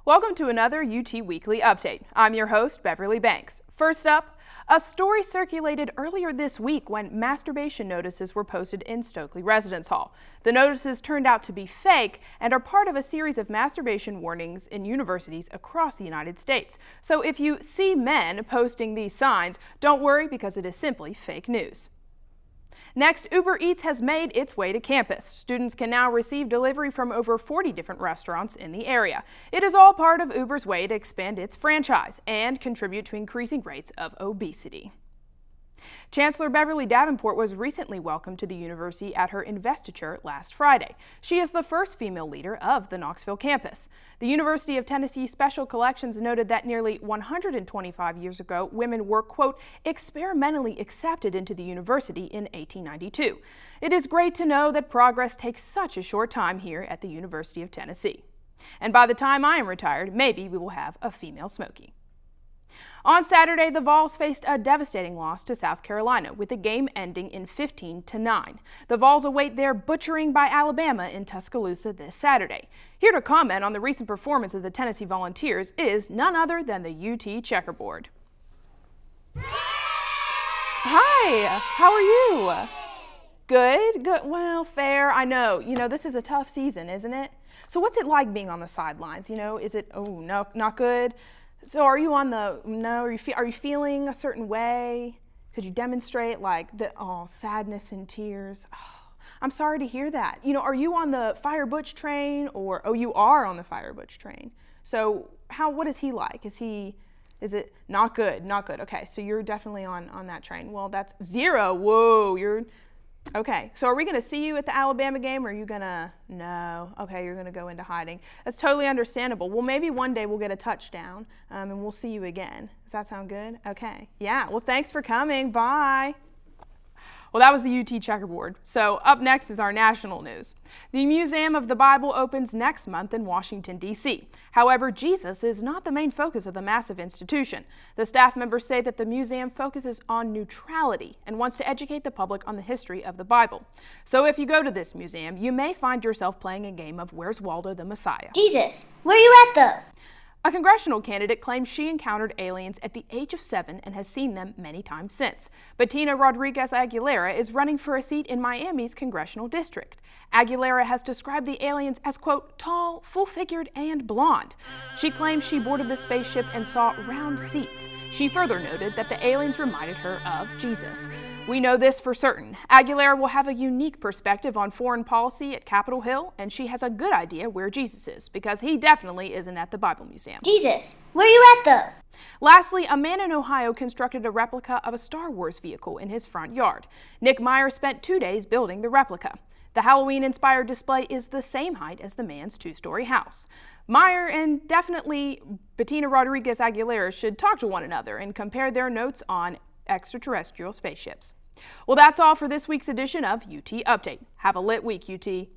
Welcome to another UT Weekly Update. I'm your host, Beverly Banks. First up, a story circulated earlier this week when masturbation notices were posted in Stokely Residence Hall. The notices turned out to be fake and are part of a series of masturbation warnings in universities across the United States. So if you see men posting these signs, don't worry because it is simply fake news. Next, Uber Eats has made its way to campus. Students can now receive delivery from over 40 different restaurants in the area. It is all part of Uber's way to expand its franchise and contribute to increasing rates of obesity. Chancellor Beverly Davenport was recently welcomed to the university at her investiture last Friday. She is the first female leader of the Knoxville campus. The University of Tennessee Special Collections noted that nearly 125 years ago, women were, quote, experimentally accepted into the university in 1892. It is great to know that progress takes such a short time here at the University of Tennessee. And by the time I am retired, maybe we will have a female Smokey. On Saturday, the Vols faced a devastating loss to South Carolina, with the game ending in 15-9. The Vols await their butchering by Alabama in Tuscaloosa this Saturday. Here to comment on the recent performance of the Tennessee Volunteers is none other than the UT Checkerboard. Hi, how are you? Good. Well, fair. I know. This is a tough season, isn't it? So what's it like being on the sidelines? Is it, no, not good? So are you are you feeling a certain way? Could you demonstrate sadness and tears? Oh, I'm sorry to hear that. Are you on the Fire Butch train you are on the Fire Butch train. So what is he like? Is it not good? Not good. Okay, so you're definitely on that train. Well, that's 0. Whoa, okay, so are we going to see you at the Alabama game, or are you going to, no, okay, you're going to go into hiding. That's totally understandable. Well, maybe one day we'll get a touchdown, and we'll see you again. Does that sound good? Okay, yeah, well, thanks for coming. Bye. Well, that was the UT Checkerboard. So up next is our national news. The Museum of the Bible opens next month in Washington, D.C. However, Jesus is not the main focus of the massive institution. The staff members say that the museum focuses on neutrality and wants to educate the public on the history of the Bible. So if you go to this museum, you may find yourself playing a game of Where's Waldo the Messiah? Jesus, where are you at though? A congressional candidate claims she encountered aliens at the age of 7 and has seen them many times since. Bettina Rodriguez Aguilera is running for a seat in Miami's congressional district. Aguilera has described the aliens as, quote, tall, full-figured, and blonde. She claims she boarded the spaceship and saw round seats. She further noted that the aliens reminded her of Jesus. We know this for certain. Aguilera will have a unique perspective on foreign policy at Capitol Hill, and she has a good idea where Jesus is, because he definitely isn't at the Bible Museum. Jesus, where are you at though? Lastly, a man in Ohio constructed a replica of a Star Wars vehicle in his front yard. Nick Meyer spent 2 days building the replica. The Halloween-inspired display is the same height as the man's 2-story house. Meyer and definitely Bettina Rodriguez Aguilera should talk to one another and compare their notes on extraterrestrial spaceships. Well, that's all for this week's edition of UT Update. Have a lit week, UT.